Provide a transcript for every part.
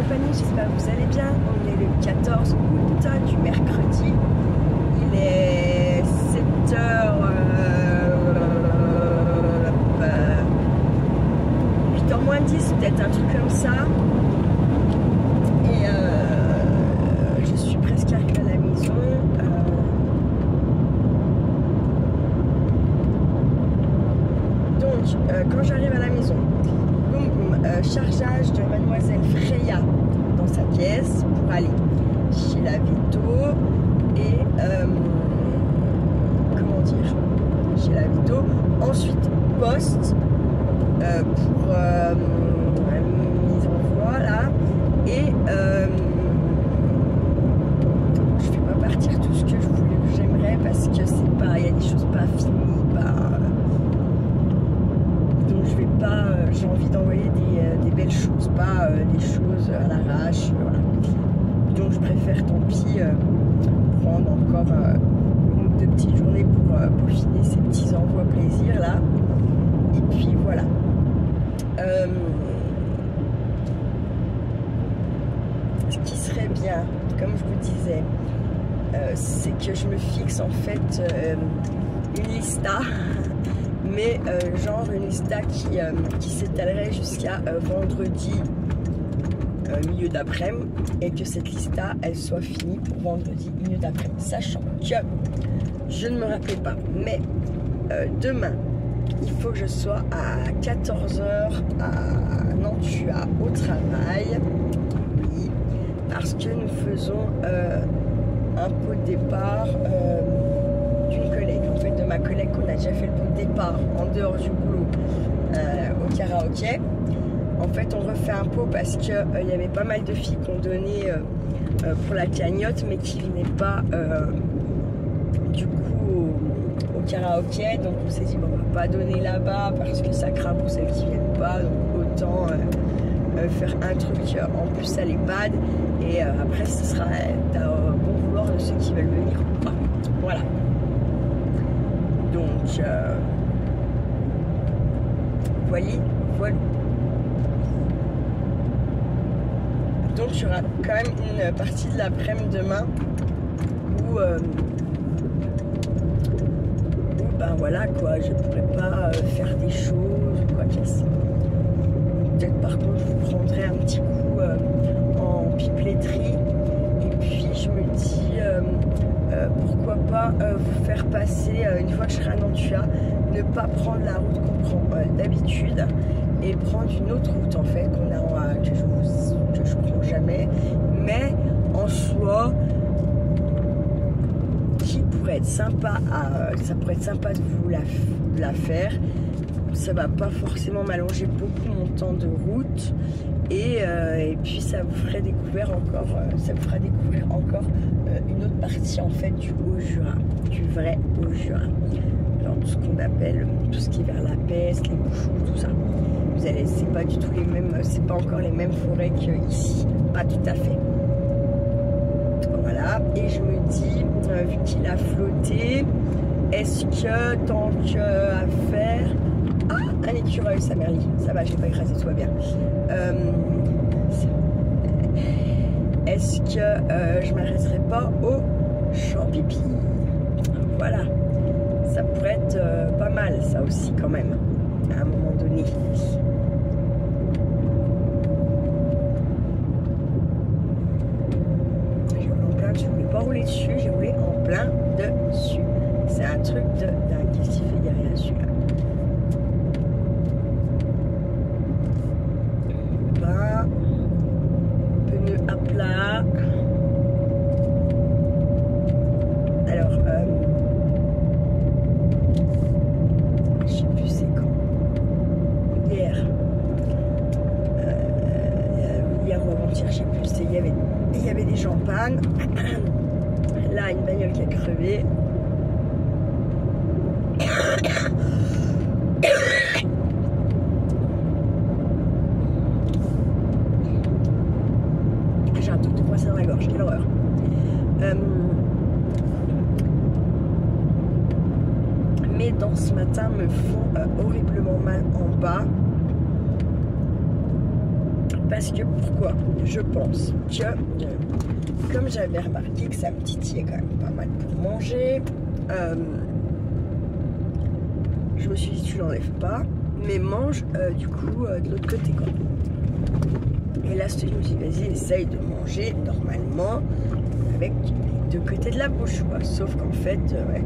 compagnie, j'espère que vous allez bien. On est le 14 août du mercredi. Il est 7h... 8h moins 10, peut-être un truc comme ça. Et je suis presque arrivée à la maison. Quand j'arrive à la maison, chargeage de mademoiselle Freya dans sa caisse pour aller chez la Vito et comment dire, chez la Vito, ensuite poste pour mise en voie là, et je fais pas partir tout ce que j'aimerais parce que c'est pas, il y a des choses pas finies, pas, donc je vais pas, j'ai envie d'envoyer des belles choses, pas des choses à l'arrache, voilà. Donc je préfère tant pis prendre encore une ou deux petites journées pour peaufiner ces petits envois plaisir là. Et puis voilà. Ce qui serait bien, comme je vous disais, c'est que je me fixe en fait une lista, mais genre une lista qui s'étalerait jusqu'à vendredi milieu d'après-midi, et que cette lista elle soit finie pour vendredi milieu d'après-midi, sachant que je ne me rappelle pas, mais demain il faut que je sois à 14h à Nantua au travail, oui, parce que nous faisons un pot de départ d'une collègue, en fait de ma collègue, qu'on a déjà fait le pot de départ en dehors du boulot au karaoké. En fait on refait un pot parce que il y avait pas mal de filles qui ont donné pour la cagnotte mais qui venaient pas du coup au karaoké, donc on s'est dit bon, on va pas donner là-bas parce que ça craint pour celles qui viennent pas, donc autant faire un truc en plus à l'EHPAD, et après ce sera bon vouloir de ceux qui veulent venir ou pas, voilà. Donc voilà. Donc il y aura quand même une partie de l'après-midi demain où ben voilà quoi, je pourrais pas faire des choses ou quoi que ce soit. Peut-être par contre je vous prendrai un petit coup en pipeleterie, et puis je me dis pourquoi pas vous faire passer une fois que je serai à Nantua, ne pas prendre la route qu'on prend d'habitude et prendre une autre route en fait que je prends jamais, mais en soi qui pourrait être sympa ça pourrait être sympa de vous la faire. Ça va pas forcément m'allonger beaucoup mon temps de route, et puis ça vous ferait découvrir encore une autre partie en fait du Haut-Jura, du vrai Haut-Jura, genre tout ce qu'on appelle tout ce qui est vers la Peste, les Bouchoux, tout ça. Vous allez, c'est pas du tout les mêmes, c'est pas encore les mêmes forêts qu'ici, pas tout à fait. Voilà, et je me dis, vu qu'il a flotté, est-ce que tant qu'à faire... Ah, un écureuil, ça merlit, ça va, j'ai pas écrasé, tout va bien. Est-ce que je m'arrêterai pas au champ pipi? Voilà, ça pourrait être pas mal, ça aussi quand même, à un moment donné. J'ai roulé en plein, je voulais pas rouler dessus, j'ai roulé en plein dessus. C'est un truc de dingue. Qu'est-ce qu'il fait derrière celui-là? Ben, pneu à plat. Alors, je sais plus c'est quand. Hier ou avant-hier, je sais plus. Il y avait des gens en panne. Là, une bagnole qui a crevé. J'ai un truc de coincé dans la gorge, quelle horreur. Mes dents ce matin me font horriblement mal en bas. Parce que, pourquoi? Je pense que, comme j'avais remarqué que ça me titillait quand même pas mal pour manger, je me suis dit, tu l'enlèves pas, mais mange du coup de l'autre côté, quoi. Et là, je me suis dit, vas-y, essaye de manger normalement avec les deux côtés de la bouche, quoi. Sauf qu'en fait, ouais.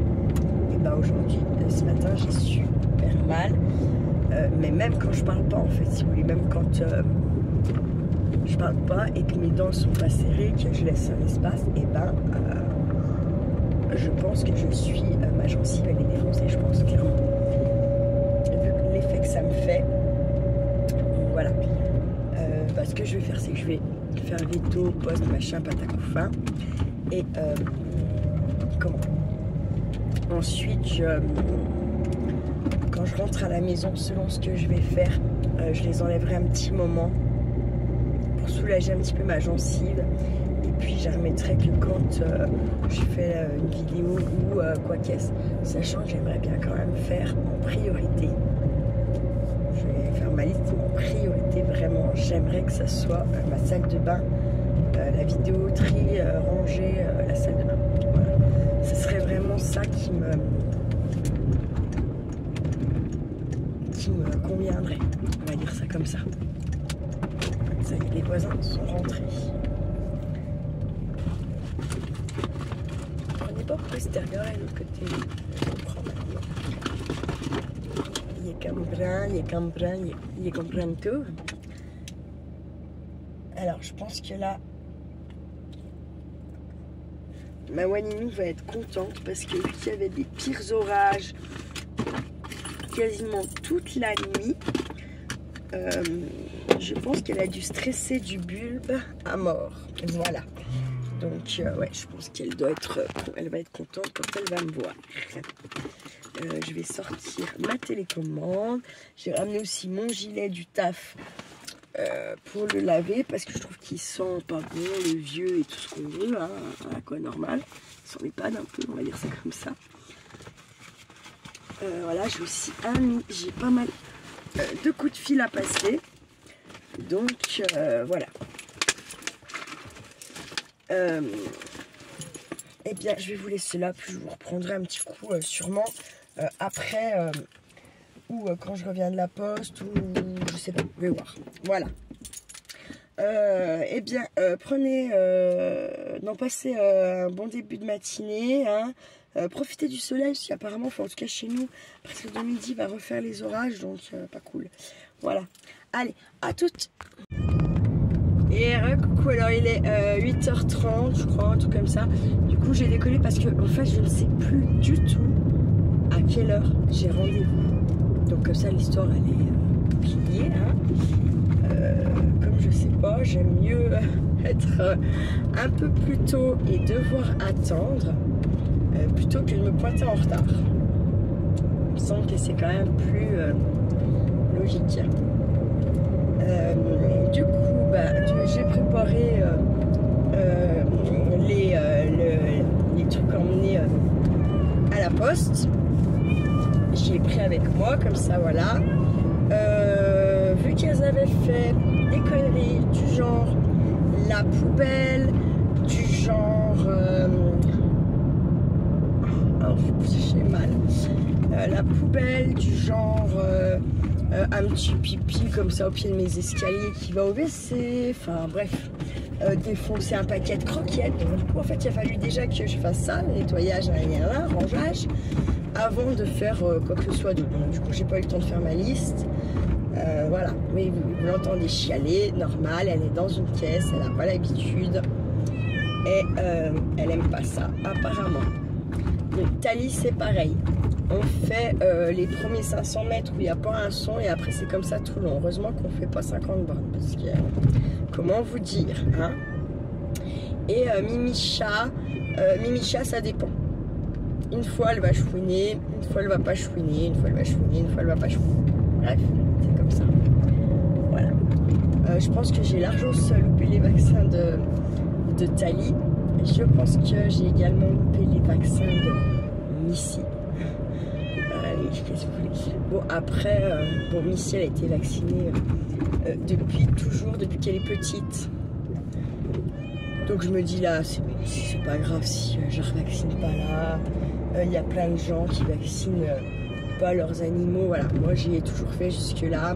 Et ben aujourd'hui, ce matin, j'ai super mal. Mais même quand je parle pas, en fait, si vous voulez, même quand je parle pas et que mes dents sont pas serrées, que je laisse un espace, et ben je pense que je suis ma gencive elle est défoncée, je pense clairement. Vu l'effet que ça me fait, voilà. Ce que je vais faire, c'est que je vais faire veto, post, machin, patacoufin. Et comment? Ensuite, quand je rentre à la maison, selon ce que je vais faire, je les enlèverai un petit moment pour soulager un petit peu ma gencive. Et puis, je remettrai que quand je fais une vidéo ou quoi qu'est-ce, sachant que j'aimerais bien quand même faire en priorité. Je vais faire ma liste en priorité, vraiment. J'aimerais que ça soit ma salle de bain, la vidéo, tri, ranger, la salle de bain. Voilà. Ce serait vraiment ça qui me conviendrait. On va dire ça comme ça. Ça y est, les voisins sont rentrés. Prenez pas extérieur à l'autre côté. Je comprends maintenant. Il comprend tout. Alors, je pense que là, ma Wanini va être contente parce que vu qu'il y avait des pires orages quasiment toute la nuit, je pense qu'elle a dû stresser du bulbe à mort. Voilà. Donc, ouais, je pense qu'elle elle va être contente quand elle va me voir. Je vais sortir ma télécommande. J'ai ramené aussi mon gilet du taf pour le laver parce que je trouve qu'il sent pas bon, le vieux et tout ce qu'on veut, hein, à quoi normal. Il s'en épade un peu, on va dire ça comme ça. Voilà, j'ai aussi j'ai pas mal de coups de fil à passer. Donc, voilà. Eh bien, je vais vous laisser là, puis je vous reprendrai un petit coup sûrement après ou quand je reviens de la poste ou je sais pas, je vais voir. Voilà. Eh bien, passez un bon début de matinée, hein. Profitez du soleil, si apparemment, enfin, en tout cas chez nous, à partir de midi, va refaire les orages, donc pas cool. Voilà. Allez, à toutes. Et coucou, alors il est 8h30, je crois, un truc comme ça. Du coup, j'ai décollé parce que, en fait, je ne sais plus du tout à quelle heure j'ai rendez-vous. Donc, comme ça, l'histoire, elle est pliée, hein. Comme je sais pas, j'aime mieux être un peu plus tôt et devoir attendre plutôt que de me pointer en retard. Il me semble que c'est quand même plus logique. Du coup, j'ai préparé les trucs emmenés à la poste. J'ai pris avec moi, comme ça, voilà. Vu qu'elles avaient fait des conneries du genre la poubelle, du genre j'ai mal, la poubelle du genre un petit pipi comme ça au pied de mes escaliers qui va au WC, enfin bref, défoncer un paquet de croquettes. Donc, du coup en fait il a fallu déjà que je fasse ça, nettoyage, rangeage, avant de faire quoi que ce soit d'autre. Donc du coup j'ai pas eu le temps de faire ma liste. Voilà, mais vous l'entendez chialer, normal, elle est dans une caisse, elle n'a pas l'habitude et elle aime pas ça apparemment. Donc Thalie c'est pareil, on fait les premiers 500 mètres où il n'y a pas un son et après c'est comme ça tout le long. Heureusement qu'on fait pas 50 bornes parce que comment vous dire, hein. Et Mimicha ça dépend. Une fois elle va chouiner, une fois elle va pas chouiner, une fois elle va chouiner, une fois elle va pas chouiner. Bref, c'est comme ça. Voilà. Je pense que j'ai largement loupé les vaccins de Thalie. Je pense que j'ai également loupé les vaccins de Missy. qu'est-ce que vous voulez. Bon, après, bon, Missy, elle a été vaccinée depuis qu'elle est petite. Donc je me dis là, c'est pas grave si je ne revaccine pas là. Il y a plein de gens qui vaccinent pas leurs animaux. Voilà, moi j'ai toujours fait jusque-là.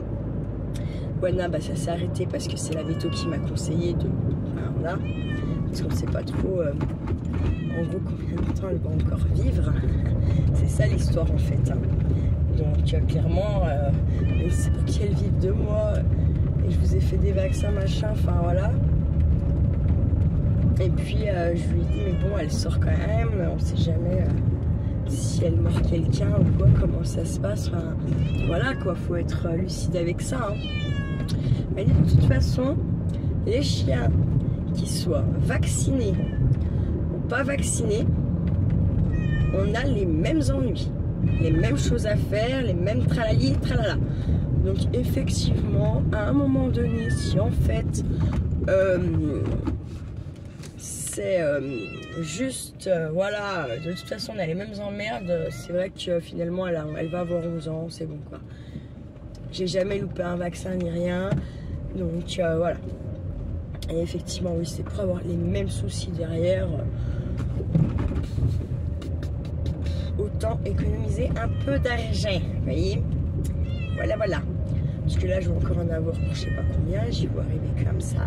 Wana, bah, ça s'est arrêté parce que c'est la véto qui m'a conseillé de... Enfin, voilà, parce qu'on ne sait pas trop en gros combien de temps elle va encore vivre. C'est ça l'histoire en fait. Hein. Donc clairement, c'est pour qu'elle vive 2 mois. Et je vous ai fait des vaccins, machin, enfin voilà. Et puis je lui ai dit, mais bon, elle sort quand même, on sait jamais si elle mord quelqu'un ou quoi, comment ça se passe. Enfin, voilà quoi, faut être lucide avec ça. Hein. Mais de toute façon, les chiens qui soient vaccinés ou pas vaccinés, on a les mêmes ennuis, les mêmes choses à faire, les mêmes tralali, tralala. Donc effectivement, à un moment donné, si en fait c'est juste, voilà, de toute façon on a les mêmes emmerdes, c'est vrai que finalement elle va avoir 11 ans, c'est bon quoi. J'ai jamais loupé un vaccin ni rien, donc voilà. Et effectivement, oui, c'est pour avoir les mêmes soucis derrière. Autant économiser un peu d'argent, vous voyez. Voilà, voilà. Parce que là, je vais encore en avoir pour je sais pas combien, j'y vois arriver comme ça.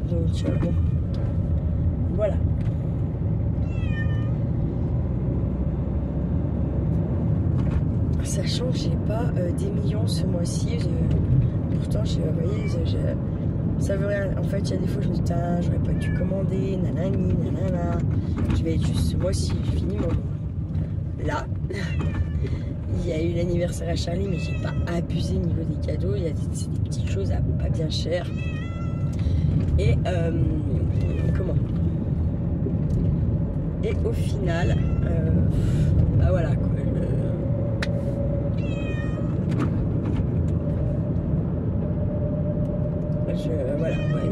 Donc, bon. Voilà. Sachant que j'ai pas des millions ce mois-ci, pourtant, vous voyez, ça veut rien. En fait, il y a des fois, je me dis, j'aurais pas dû commander, nanani, nanana. Je vais être juste ce mois-ci, j'ai fini mon mois. Là, il y a eu l'anniversaire à Charlie, mais j'ai pas abusé au niveau des cadeaux. Il y a des petites choses à pas bien cher. Et comment? Et au final, bah voilà quoi. Voilà, ouais,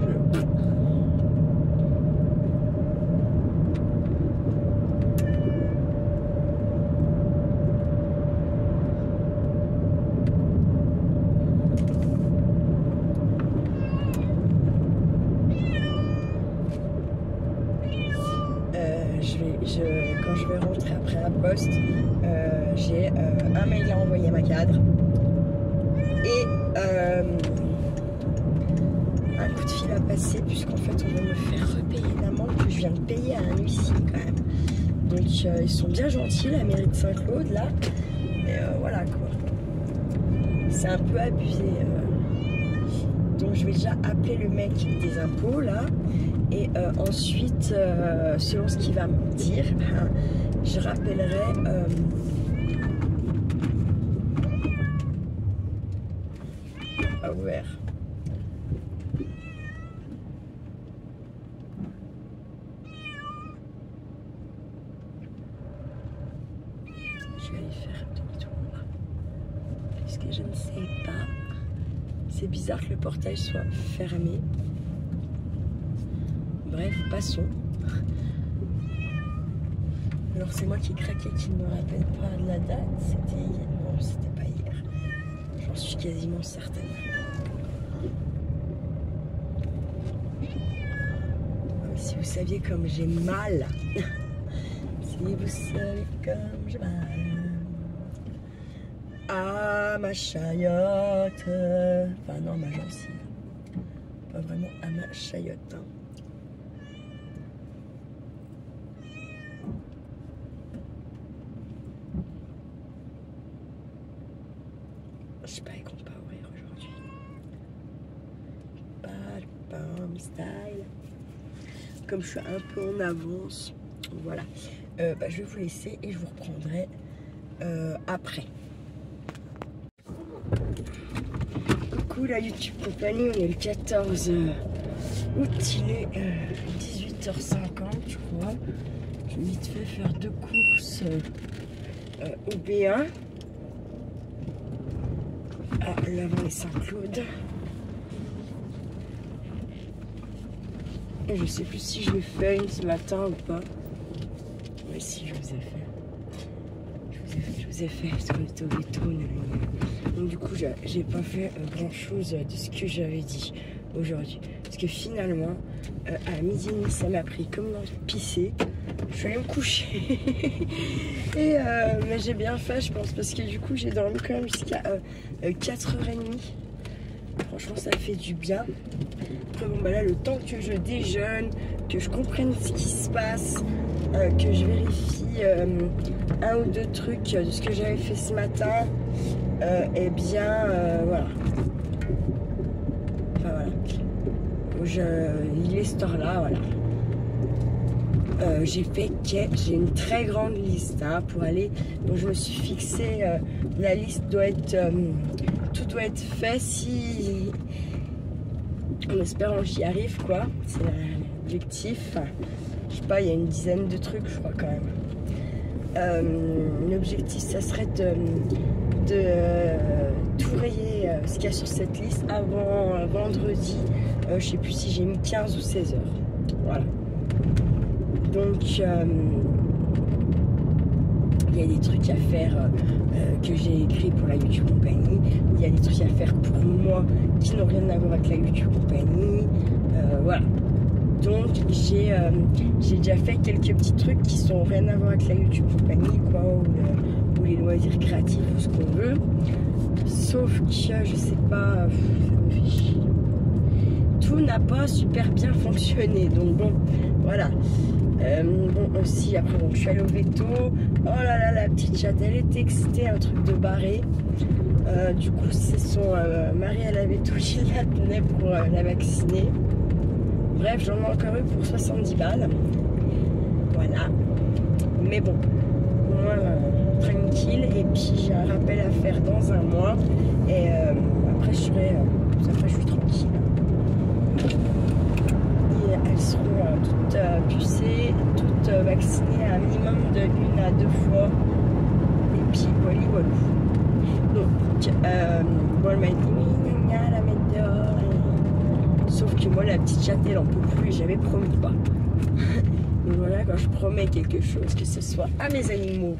quand je vais rentrer après la poste, j'ai un mail à envoyer à ma cadre et un coup de fil à passer, puisqu'en fait on va me faire repayer l'amende que je viens de payer à un huissier quand même. Donc ils sont bien gentils, la mairie de Saint-Claude là, mais voilà quoi, c'est un peu abusé. Donc je vais déjà appeler le mec des impôts là, et ensuite selon ce qu'il va me dire, je rappellerai pas ouvert. Je vais aller faire demi-tour là, puisque je ne sais pas. C'est bizarre que le portail soit fermé. Bref, passons. Alors c'est moi qui craquais, qui ne me rappelle pas de la date. C'était hier. Non, c'était pas hier. J'en suis quasiment certaine. Si vous saviez comme j'ai mal. Si vous savez comme j'ai mal. Ah, ma chayotte. Enfin non, ma gencive. Pas vraiment à ma chayotte. Hein. Je sais pas, ils comptent pas ouvrir aujourd'hui. Pas style. Comme je suis un peu en avance, voilà. Bah, je vais vous laisser et je vous reprendrai après. Coucou la YouTube compagnie, on est le 14 août, il est 18h50 je crois. Je vais vite fait faire 2 courses au B1 à l'avant les Saint-Claude. Et je sais plus si je l'ai fait une ce matin ou pas. Mais si, je vous ai fait. Je je vous ai fait parce qu'on était au veto. Donc du coup, j'ai pas fait grand chose de ce que j'avais dit aujourd'hui. Parce que finalement, à midi et demi, ça m'a pris comme dans le pisser. Je suis allée me coucher. Et mais j'ai bien fait, je pense, parce que du coup, j'ai dormi quand même jusqu'à 4h30. Franchement, ça fait du bien. Après, bon, bah là, le temps que je déjeune, que je comprenne ce qui se passe, que je vérifie un ou deux trucs de ce que j'avais fait ce matin, et bien, voilà. Enfin, voilà. Il est cette heure-là, voilà. J'ai une très grande liste hein, pour aller. Donc, je me suis fixé, la liste doit être... tout doit être fait si... En espérant que j'y arrive, quoi. C'est l'objectif. Enfin, je sais pas, il y a une dizaine de trucs, je crois, quand même. L'objectif, ça serait de tout rayer ce qu'il y a sur cette liste avant vendredi. Je sais plus si j'ai mis 15 ou 16 heures. Voilà. Donc, il y a des trucs à faire que j'ai écrit pour la YouTube Compagnie. Il y a des trucs à faire pour moi qui n'ont rien à voir avec la YouTube Compagnie. Voilà. Donc, j'ai déjà fait quelques petits trucs qui sont rien à voir avec la YouTube Compagnie, quoi, ou les loisirs créatifs, ou ce qu'on veut. Sauf que, je sais pas, ça me fait chier. Tout n'a pas super bien fonctionné. Donc, bon, voilà. Bon aussi après bon, je suis allée au veto. Oh là là, la petite chatte elle est excitée, un truc de barré. Du coup c'est son mari à la veto qui la tenait pour la vacciner. Bref, j'en ai encore eu pour 70 balles. Voilà. Mais bon, au moins tranquille. Et puis j'ai un rappel à faire dans un mois. Et après je suis tranquille. Elles seront toutes pucées, toutes vaccinées à un minimum de 1 à 2 fois. Et puis voilà. Donc, bon, elle m'a dit oui, gna, la mettre dehors. Sauf que moi, la petite chatte, elle en peut plus et j'avais promis pas. Donc voilà, quand je promets quelque chose, que ce soit à mes animaux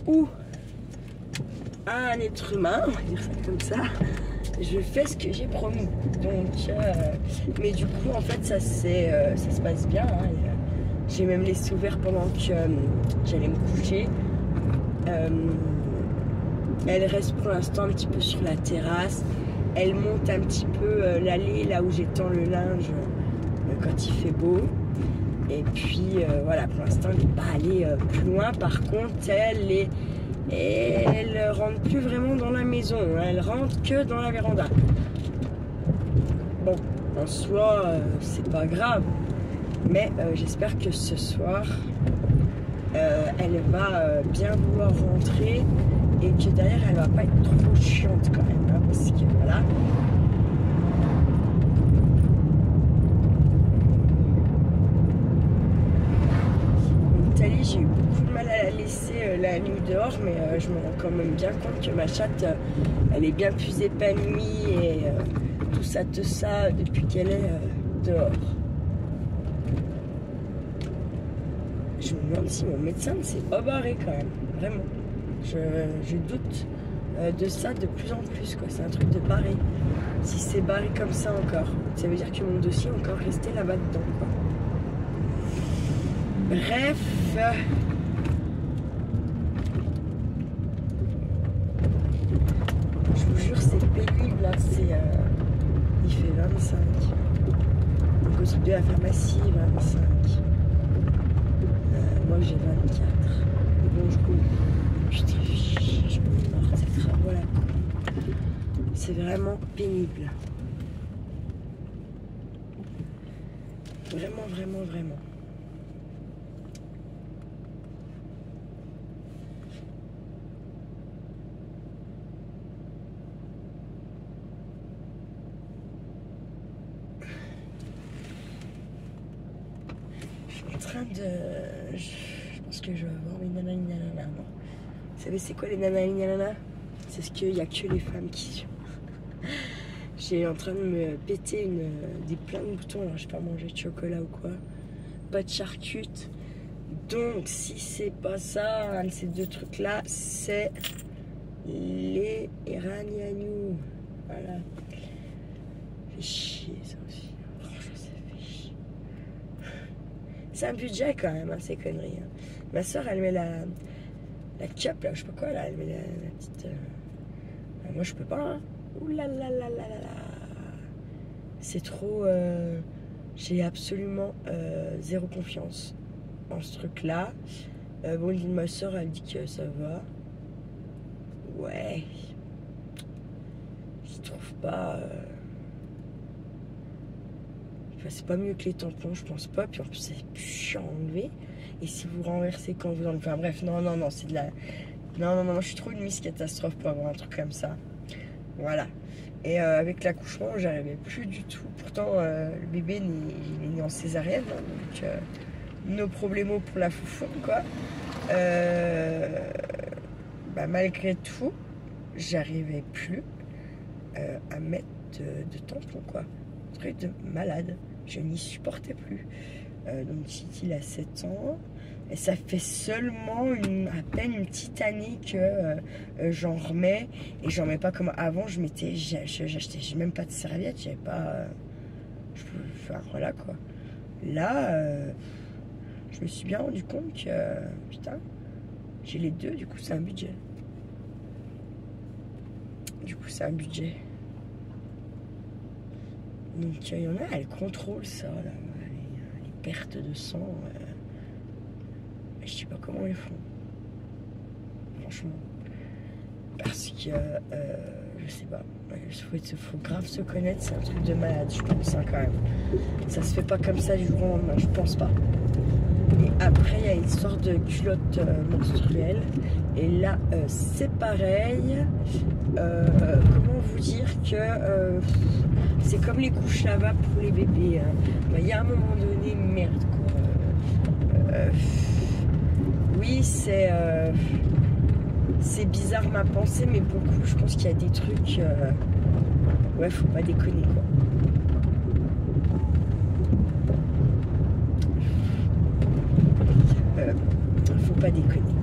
ou à un être humain, on va dire ça comme ça, je fais ce que j'ai promis. Donc, mais du coup, en fait, ça se passe bien. Hein. J'ai même laissé ouvert pendant que j'allais me coucher. Elle reste pour l'instant un petit peu sur la terrasse. Elle monte un petit peu l'allée là où j'étends le linge quand il fait beau. Et puis voilà, pour l'instant, elle n'est pas allée plus loin. Par contre, elle rentre plus vraiment dans la maison, elle rentre que dans la véranda. Bon, en soi, c'est pas grave, mais j'espère que ce soir, elle va bien vouloir rentrer et que derrière, elle va pas être trop chiante quand même, hein, parce que voilà. J'ai eu beaucoup de mal à la laisser la nuit dehors, mais je me rends quand même bien compte que ma chatte, elle est bien plus épanouie et tout ça depuis qu'elle est dehors. Je me demande si mon médecin ne s'est pas barré quand même, vraiment. Je doute de ça de plus en plus, quoi. C'est un truc de barré. Si c'est barré comme ça encore, ça veut dire que mon dossier est encore resté là-bas dedans, quoi. Bref, je vous jure, c'est pénible, là. Il fait 25. Donc au-dessus de la pharmacie, 25. Moi j'ai 24. Bon, je cours. Putain, je suis morte, cette travaux là. C'est vraiment pénible. Vraiment, vraiment, vraiment. Je pense que je vais avoir mes nanani nanana. Vous savez c'est quoi les nanani nanana? C'est ce qu'il n'y a que les femmes qui sont. J'ai en train de me péter plein de boutons. Alors, je n'ai pas mangé de chocolat ou quoi. Pas de charcute. Donc, si c'est pas ça, ces deux trucs-là, c'est les Iranianou. Voilà. Fait chier, ça aussi. Franchement, ça fait chier. C'est un budget quand même, hein, ces conneries. Hein. Ma soeur, elle met la cup, là, je sais pas quoi, là. Elle met la petite... moi, je peux pas, hein. Ouh là là là là là là. C'est trop... j'ai absolument zéro confiance en ce truc-là. Bon, ma soeur, elle dit que ça va. Ouais. Je trouve pas... Enfin, c'est pas mieux que les tampons, je pense pas. Puis en plus, c'est plus chiant à enlever. Et si vous renversez quand vous enlevez... Enfin bref, non, c'est de la... Non, je suis trop une Miss Catastrophe pour avoir un truc comme ça. Voilà. Et avec l'accouchement, j'arrivais plus du tout. Pourtant, le bébé il est né en césarienne. Hein, donc, nos problèmes pour la foufoune, quoi. Malgré tout, j'arrivais plus à mettre de tampon, quoi. Un truc de malade. Je n'y supportais plus. Donc, Titi, il a 7 ans. Et ça fait seulement à peine une petite année que j'en remets. Et j'en mets pas comme avant. J'achetais même pas de serviettes. J'avais pas... enfin, voilà, quoi. Là, je me suis bien rendu compte que... putain, j'ai les deux. Du coup, c'est un budget. Donc, il y en a, elles contrôlent ça, là. Les pertes de sang... je sais pas comment ils font, franchement, parce que je sais pas, il faut grave se connaître, c'est un truc de malade, je pense, hein, quand même. Ça se fait pas comme ça du jour au lendemain, je pense pas. Et après, il y a une sorte de culotte menstruelle, et là, c'est pareil. Comment vous dire que c'est comme les couches lavables pour les bébés. Hein. Il y a un moment donné, merde, quoi. Oui, c'est bizarre ma pensée, mais beaucoup, je pense qu'il y a des trucs... ouais, faut pas déconner, quoi. Faut pas déconner.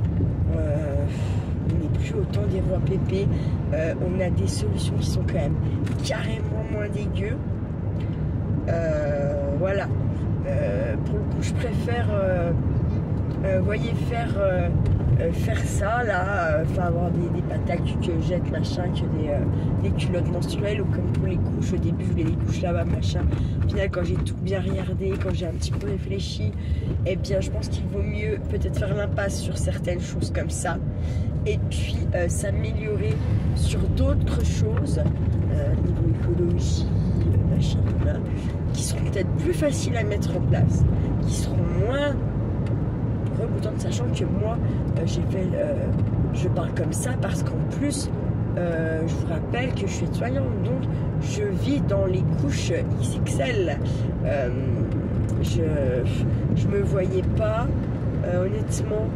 On n'est plus au temps des rois pépés. On a des solutions qui sont quand même carrément moins dégueu. Voilà. Pour le coup, je préfère... voyez, faire ça là, avoir des patates que jette, machin, que des culottes menstruelles, ou comme pour les couches, au début je voulais des couches là-bas, machin. Au final, quand j'ai tout bien regardé, quand j'ai un petit peu réfléchi, eh bien je pense qu'il vaut mieux peut-être faire l'impasse sur certaines choses comme ça, et puis s'améliorer sur d'autres choses, niveau écologie, machin, là, qui seront peut-être plus faciles à mettre en place, qui seront moins reboutantes, sachant que moi je parle comme ça parce qu'en plus je vous rappelle que je suis soignante, donc je vis dans les couches XXL. Je me voyais pas honnêtement,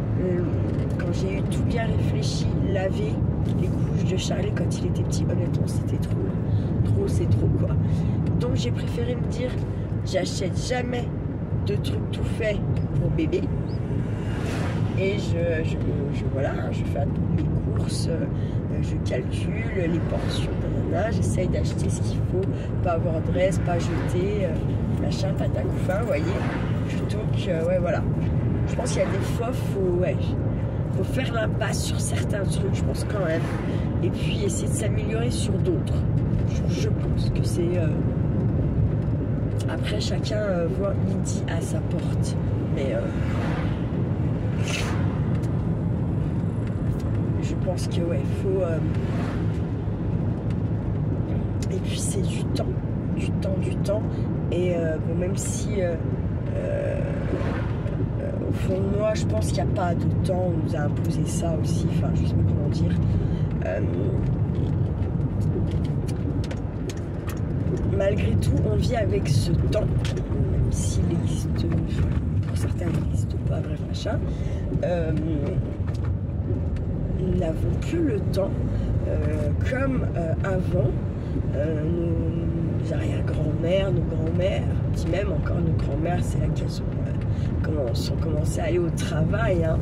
quand j'ai eu tout bien réfléchi, laver les couches de Charlie quand il était petit, honnêtement c'était c'est trop, quoi. Donc j'ai préféré me dire, j'achète jamais de trucs tout faits pour bébé. Et voilà, je fais mes courses, je calcule les portions, j'essaye d'acheter ce qu'il faut, pas avoir de reste, pas jeter, machin, patacouffin, vous voyez. Plutôt que, ouais, voilà. Je pense qu'il y a des fois, faut faire l'impasse sur certains trucs, je pense quand même. Et puis essayer de s'améliorer sur d'autres. Je pense que c'est... Après, chacun voit midi à sa porte. Mais... je pense que ouais, faut et puis c'est du temps et bon, même si au fond de moi je pense qu'il n'y a pas de temps, on nous a imposé ça aussi, enfin je sais pas comment dire, malgré tout on vit avec ce temps, même s'il existe, pour certains il n'existe pas, bref machin. Nous n'avons plus le temps comme avant. Nos arrière-grand-mères, nos grands-mères, puis même encore nos grands-mères, c'est là qu'elles sont sont commencées à aller au travail, hein.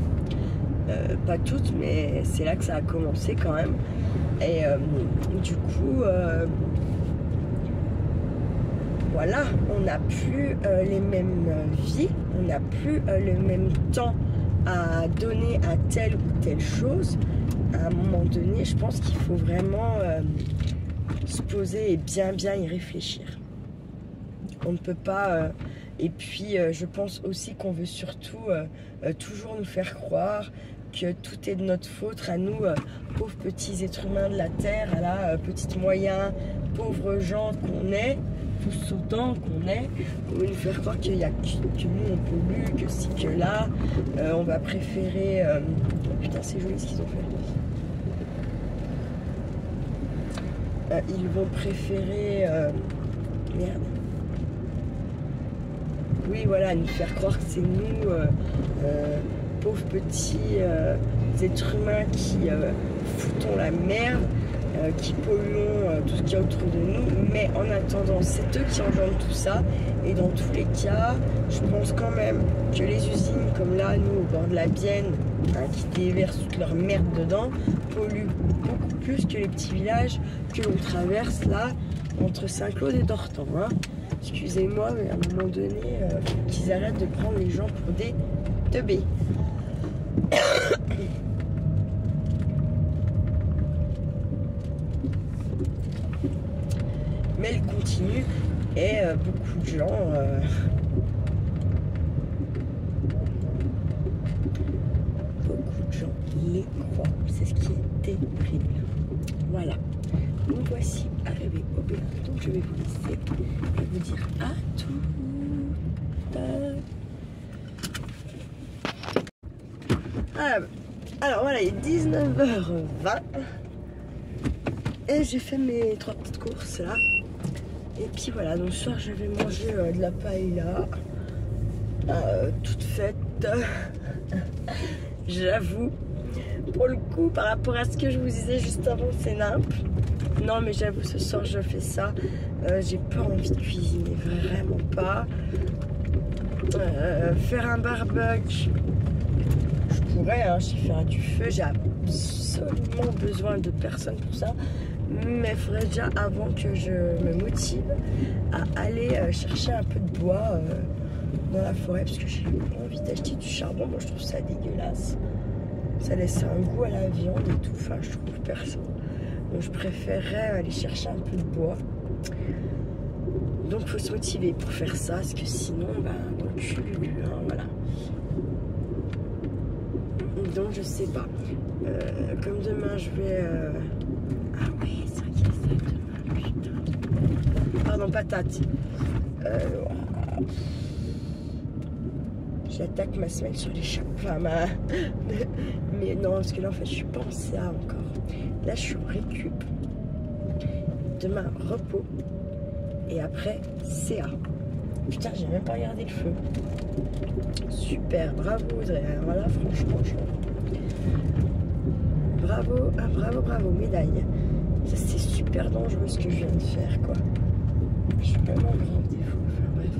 Pas toutes, mais c'est là que ça a commencé quand même. Et du coup, voilà, on n'a plus les mêmes vies, on n'a plus le même temps à donner à telle ou telle chose. À un moment donné, je pense qu'il faut vraiment se poser et bien y réfléchir. On ne peut pas... et puis, je pense aussi qu'on veut surtout toujours nous faire croire que tout est de notre faute à nous, pauvres petits êtres humains de la Terre, à la petite moyens, pauvres gens qu'on est, tous autant qu'on est. On veut nous faire croire qu'il y a que nous on pollue, que si, que là, on va préférer... putain, c'est joli ce qu'ils ont fait. Ils vont préférer... merde. Oui, voilà, nous faire croire que c'est nous, pauvres petits êtres humains qui foutons la merde, qui polluons tout ce qu'il y a autour de nous. Mais en attendant, c'est eux qui engendrent tout ça. Et dans tous les cas, je pense quand même que les usines, comme là, nous, au bord de la Bienne, hein, qui déversent toute leur merde dedans, polluent beaucoup plus que les petits villages que l'on traverse là, entre Saint-Claude et Dortan. Hein. Excusez-moi, mais à un moment donné, qu'ils arrêtent de prendre les gens pour des teubés. Mais elle continue et beaucoup de gens... beaucoup de gens les croient. C'est ce qui est terrible. Voilà. Nous voici arrivés au Bénin. Donc je vais vous laisser et vous dire à tout. Alors voilà, il est 19h20 et j'ai fait mes 3 petites courses là. Et puis voilà, donc ce soir je vais manger de la paella toute faite. J'avoue, pour le coup, par rapport à ce que je vous disais juste avant, c'est nimp. Non mais j'avoue, ce soir je fais ça. J'ai pas envie de cuisiner, vraiment pas. Faire un barbecue, je pourrais, hein, je sais faire du feu, j'ai absolument besoin de personne pour ça. Mais il faudrait déjà, avant que je me motive, à aller chercher un peu de bois dans la forêt, parce que j'ai envie d'acheter du charbon. Moi je trouve ça dégueulasse. Ça laisse un goût à la viande et tout, enfin je trouve perso. Donc je préférerais aller chercher un peu de bois. Donc il faut se motiver pour faire ça, parce que sinon, ben, on cul, hein, voilà. Donc je sais pas. Comme demain je vais... Ah oui, c'est vrai qu'il y a ça demain, putain. Pardon, patate. J'attaque ma semaine sur les chats. Enfin, mais non, parce que là, en fait, je suis pas en CA encore. Là, je suis en récup. Demain, repos. Et après, CA. Putain, j'ai même pas regardé le feu. Super, bravo Audrey. Voilà, franchement, bravo, ah, bravo, médaille. Ça, c'est super dangereux ce que je viens de faire, quoi. Je suis vraiment grave des fous. Enfin, bref.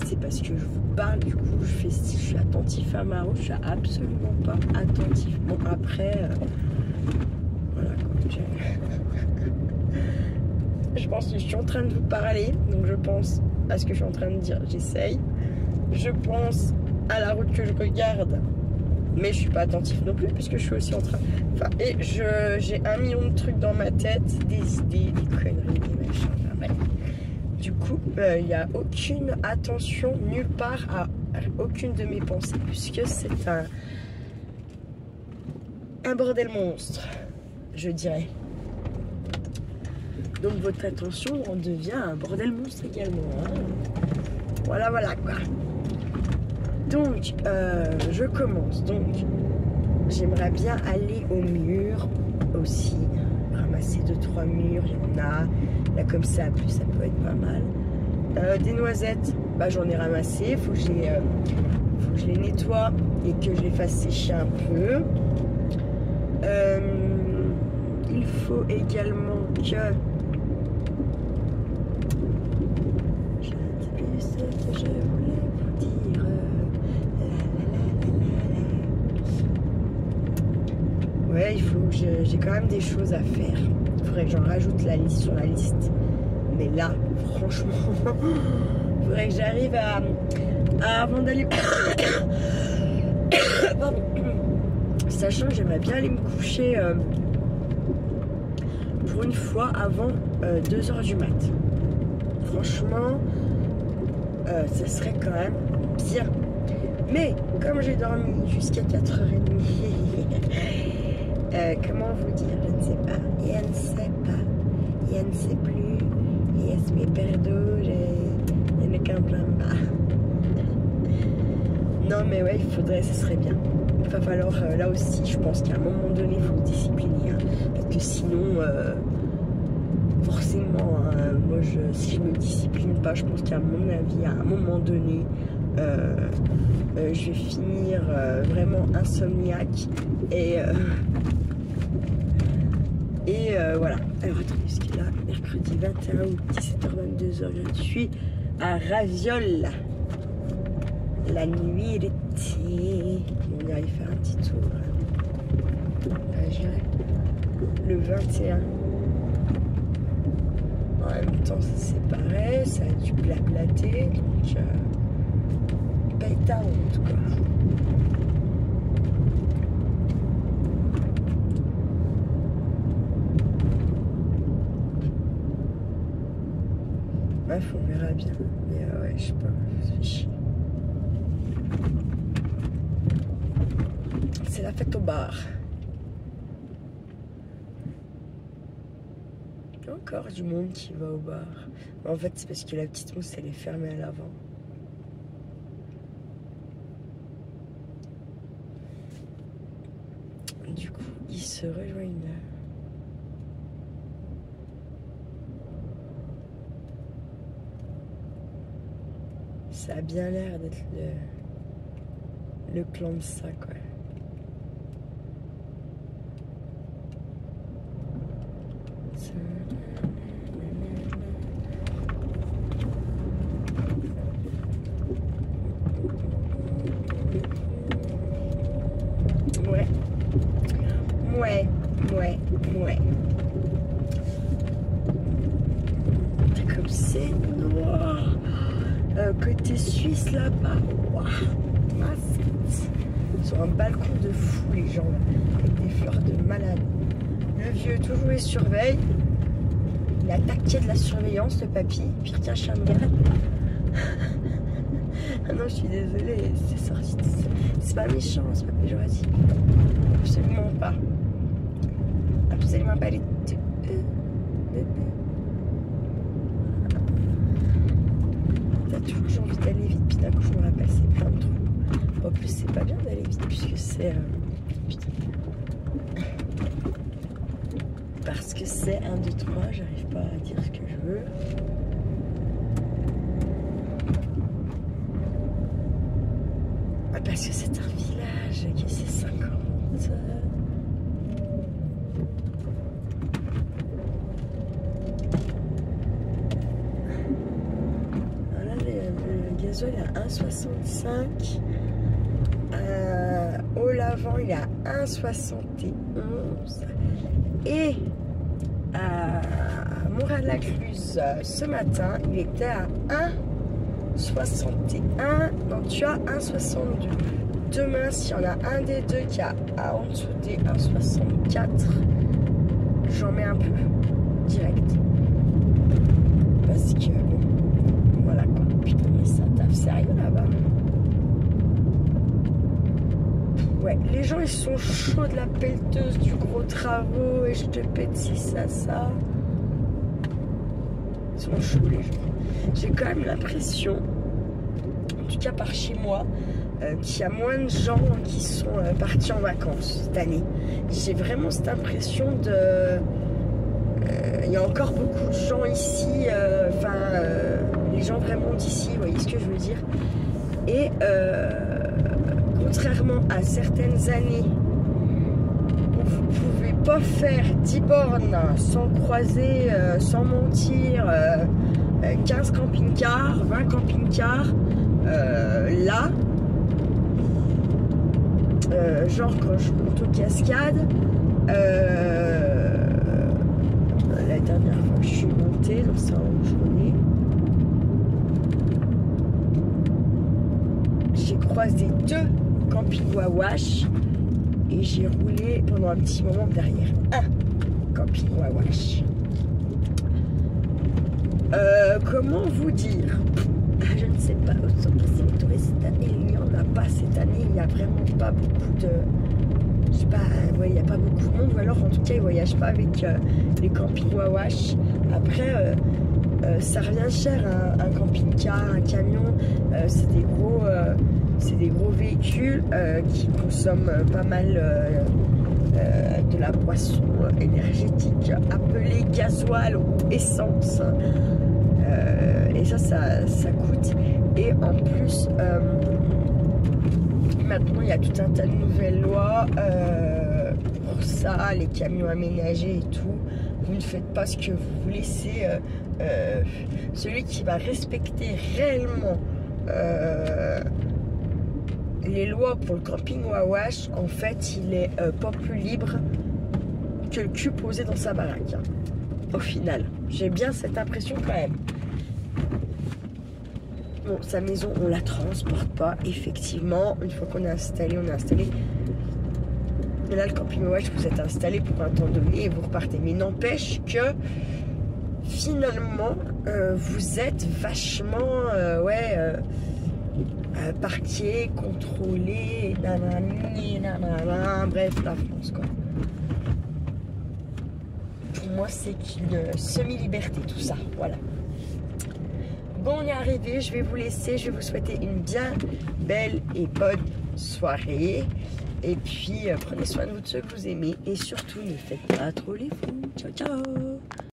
C'est parce que je vous parle, du coup, je suis attentif à ma route. Je suis absolument pas attentif. Bon, après, voilà, quoi. Je pense que je suis en train de vous parler, donc je pense à ce que je suis en train de dire. J'essaye. Je pense à la route que je regarde. Mais je suis pas attentif non plus, puisque je suis aussi en train... Enfin, et j'ai 1 million de trucs dans ma tête, des idées, des conneries, des machins. Enfin, bref. Du coup, il n'y a aucune attention nulle part à aucune de mes pensées, puisque c'est un bordel monstre, je dirais. Donc votre attention en devient un bordel monstre également. Hein. Voilà, quoi. Donc, je commence. Donc, j'aimerais bien aller au mur aussi. Ramasser 2-3 murs, il y en a. Là, comme ça, plus ça peut être pas mal. Des noisettes, bah, j'en ai ramassé. Faut que je les nettoie et que je les fasse sécher un peu. Il faut également que... J'ai un petit peu ce que je voulais vous dire. Donc j'ai quand même des choses à faire. Il faudrait que j'en rajoute la liste sur la liste. Mais là, franchement, il faudrait que j'arrive avant d'aller... Sachant que j'aimerais bien aller me coucher pour une fois avant 2h du mat. Franchement, ça serait quand même bien. Mais comme j'ai dormi jusqu'à 4h30, comment vous dire, je ne sais pas. Je ne sais pas. Je ne sais plus. Je me perdo. Je ne comprends pas. Non mais ouais, il faudrait, ça serait bien. Il va falloir, là aussi, je pense qu'à un moment donné, il faut se discipliner. Hein, parce que sinon, forcément, hein, moi, si je me discipline pas, je pense qu'à mon avis, à un moment donné, je vais finir vraiment insomniaque. Et voilà. Alors attendez, parce que là, mercredi 21 août, 17h22, je suis à Raviol. La nuit d'été. On va aller faire un petit tour. J'irai le 21. En même temps, c'est pareil, ça a dû blablater. Donc, paye ta en tout cas. Bref, on verra bien. Mais ouais, je sais pas, je me fais chier. C'est la fête au bar. Il y a encore du monde qui va au bar. En fait, c'est parce que la petite mousse, elle est fermée à l'avant. Du coup, ils se rejoignent là. Ça a bien l'air d'être le clan de ça, quoi. Ouais. Comme c'est noir. Côté suisse là-bas. Waouh. Sur un balcon de fou, les gens là, avec des fleurs de malade. Le vieux, toujours les surveille. Il a taqué de la surveillance, le papy. Puis tiens, chien de garde. Ah non, je suis désolée, c'est sorti. C'est pas méchant, c'est pas péjoratif. Absolument pas. Absolument pas les... T'as toujours envie d'aller vite, puis d'un coup je me rappelle c'est plein de trous. En plus c'est pas bien d'aller vite puisque c'est... Putain. Parce que c'est 1, 2, 3, j'arrive pas à dire ce que je veux. Parce que c'est un village, que c'est 50. Voilà, le gasoil est à 1,65. Au Lavant, il est à 1,71. Et à Montréal-la-Cluse, ce matin, il était à 1,61. Non, tu as 1,62. Demain, s'il y en a un des deux qui a en dessous des 1,64, j'en mets un peu direct. Parce que, bon, voilà quoi. Putain, mais ça taffe sérieux là-bas. Ouais, les gens ils sont chauds de la pelleteuse, du gros travaux, et je te pète ci, ça. Ils sont chauds les gens. J'ai quand même l'impression, en tout cas par chez moi, qu'il y a moins de gens qui sont partis en vacances cette année. J'ai vraiment cette impression de... Il y a encore beaucoup de gens ici, les gens vraiment d'ici, vous voyez ce que je veux dire. Et contrairement à certaines années où vous ne pouvez pas faire 10 bornes sans croiser, sans mentir, 15 camping-cars, 20 camping-cars, là, genre quand je monte aux Cascades, La dernière fois que je suis montée dans sa journée, j'ai croisé 2 camping Wawash et j'ai roulé pendant un petit moment derrière un camping Wawash. Comment vous dire? Je ne sais pas où sont passés les touristes cette année. Il n'y en a pas cette année. Il n'y a vraiment pas beaucoup de... Je sais pas, ouais, il n'y a pas beaucoup de monde. Ou alors en tout cas, ils ne voyagent pas avec les campings Wawash. Après, ça revient cher un camping-car, un camion. C'est des gros véhicules qui consomment pas mal de la boisson énergétique appelée gasoil ou essence. Et ça coûte. Et en plus, maintenant il y a tout un tas de nouvelles lois pour ça, les camions aménagés et tout. Vous ne faites pas ce que vous voulez, c'est celui qui va respecter réellement les lois pour le camping Wawash. En fait, il est pas plus libre que le cul posé dans sa baraque. Au final, j'ai bien cette impression quand même. Bon, sa maison, on la transporte pas, effectivement. Une fois qu'on est installé, on est installé. Mais là, le camping Wawash, vous êtes installé pour un temps donné et vous repartez. Mais n'empêche que, finalement, vous êtes vachement, parqué, contrôlé, nanani, nanana, bref, la France, quoi. Pour moi, c'est une semi-liberté, tout ça, voilà. Bon, on est arrivé, je vais vous laisser, je vais vous souhaiter une bien belle et bonne soirée. Et puis, prenez soin de vous, de ceux que vous aimez. Et surtout, ne faites pas trop les fous. Ciao, ciao!